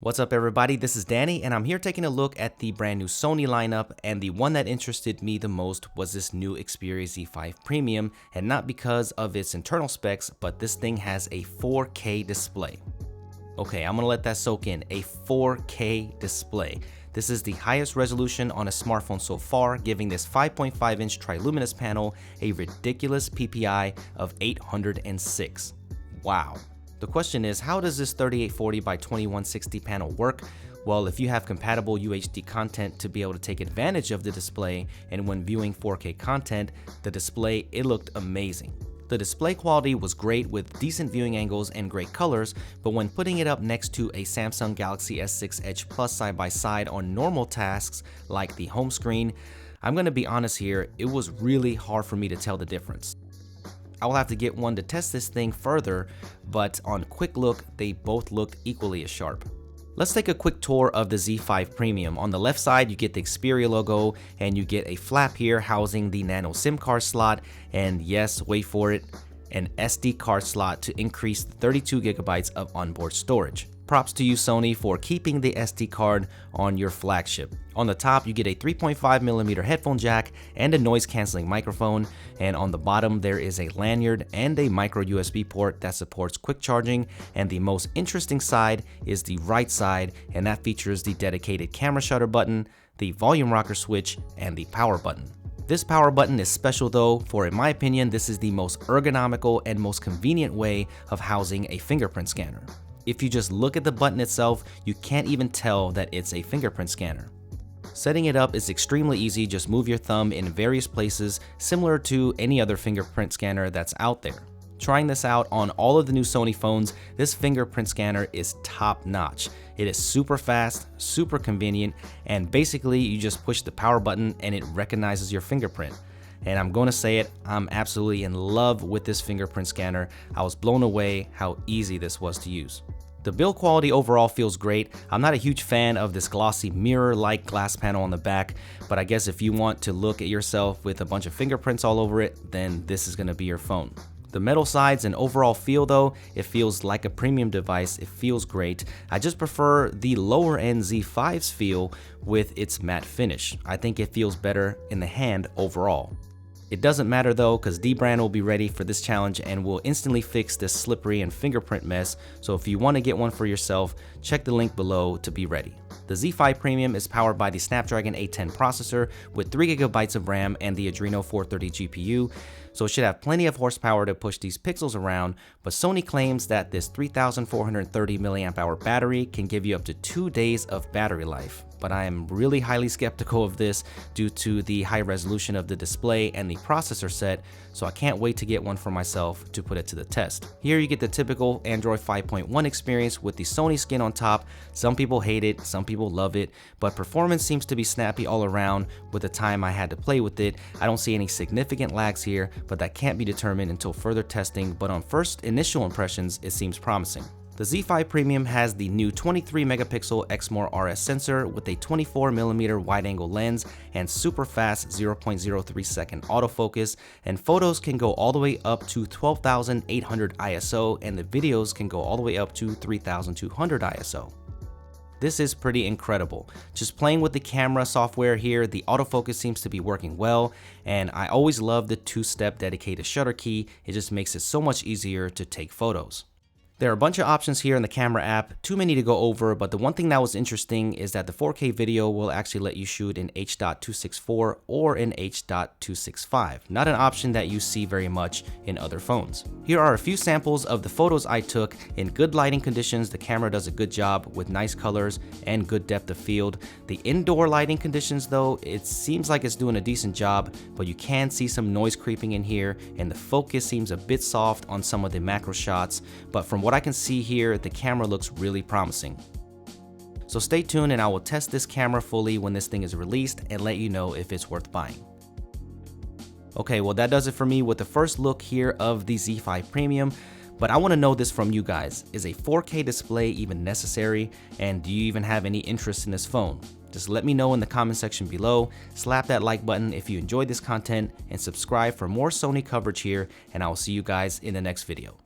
What's up everybody, this is Danny and I'm here taking a look at the brand new Sony lineup, and the one that interested me the most was this new Xperia Z5 Premium, and not because of its internal specs, but this thing has a 4K display. Okay, I'm gonna let that soak in, a 4K display. This is the highest resolution on a smartphone so far, giving this 5.5-inch triluminous panel a ridiculous PPI of 806. Wow. The question is, how does this 3840 by 2160 panel work? Well, if you have compatible UHD content to be able to take advantage of the display, and when viewing 4K content, the display, it looked amazing. The display quality was great with decent viewing angles and great colors, but when putting it up next to a Samsung Galaxy S6 Edge Plus side by side on normal tasks like the home screen, I'm gonna be honest here, it was really hard for me to tell the difference. I will have to get one to test this thing further, but on quick look, they both looked equally as sharp. Let's take a quick tour of the Z5 Premium. On the left side, you get the Xperia logo, and you get a flap here housing the nano SIM card slot, and yes, wait for it, an SD card slot to increase the 32 gigabytes of onboard storage. Props to you, Sony, for keeping the SD card on your flagship. On the top, you get a 3.5mm headphone jack and a noise canceling microphone, and on the bottom there is a lanyard and a micro USB port that supports quick charging, and the most interesting side is the right side, and that features the dedicated camera shutter button, the volume rocker switch, and the power button. This power button is special though, for in my opinion, this is the most ergonomical and most convenient way of housing a fingerprint scanner. If you just look at the button itself, you can't even tell that it's a fingerprint scanner. Setting it up is extremely easy, just move your thumb in various places, similar to any other fingerprint scanner that's out there. Trying this out on all of the new Sony phones, this fingerprint scanner is top notch. It is super fast, super convenient, and basically you just push the power button and it recognizes your fingerprint. And I'm going to say it, I'm absolutely in love with this fingerprint scanner. I was blown away how easy this was to use. The build quality overall feels great. I'm not a huge fan of this glossy mirror-like glass panel on the back, but I guess if you want to look at yourself with a bunch of fingerprints all over it, then this is going to be your phone. The metal sides and overall feel though, it feels like a premium device, it feels great. I just prefer the lower end Z5's feel with its matte finish. I think it feels better in the hand overall. It doesn't matter though, because Dbrand will be ready for this challenge and will instantly fix this slippery and fingerprint mess, so if you want to get one for yourself, check the link below to be ready. The Z5 Premium is powered by the Snapdragon 810 processor with 3GB of RAM and the Adreno 430 GPU, so it should have plenty of horsepower to push these pixels around, but Sony claims that this 3430 mAh battery can give you up to 2 days of battery life. But I am really highly skeptical of this due to the high resolution of the display and the processor set, so I can't wait to get one for myself to put it to the test. Here you get the typical Android 5.1 experience with the Sony skin on top. Some people hate it, some people love it, but performance seems to be snappy all around. With the time I had to play with it, I don't see any significant lags here, but that can't be determined until further testing, but on first initial impressions, it seems promising. The Z5 Premium has the new 23 megapixel Exmor RS sensor with a 24mm wide-angle lens and super fast 0.03 second autofocus, and photos can go all the way up to 12,800 ISO, and the videos can go all the way up to 3,200 ISO. This is pretty incredible. Just playing with the camera software here, the autofocus seems to be working well, and I always love the two-step dedicated shutter key. It just makes it so much easier to take photos. There are a bunch of options here in the camera app, too many to go over, but the one thing that was interesting is that the 4K video will actually let you shoot in H.264 or in H.265, not an option that you see very much in other phones. Here are a few samples of the photos I took. In good lighting conditions, the camera does a good job with nice colors and good depth of field. The indoor lighting conditions though, it seems like it's doing a decent job, but you can see some noise creeping in here, and the focus seems a bit soft on some of the macro shots, but from what I can see here, the camera looks really promising. So stay tuned and I will test this camera fully when this thing is released and let you know if it's worth buying. Okay, well that does it for me with the first look here of the Z5 Premium, but I want to know this from you guys. Is a 4K display even necessary, and do you even have any interest in this phone? Just let me know in the comment section below, slap that like button if you enjoyed this content, and subscribe for more Sony coverage here, and I will see you guys in the next video.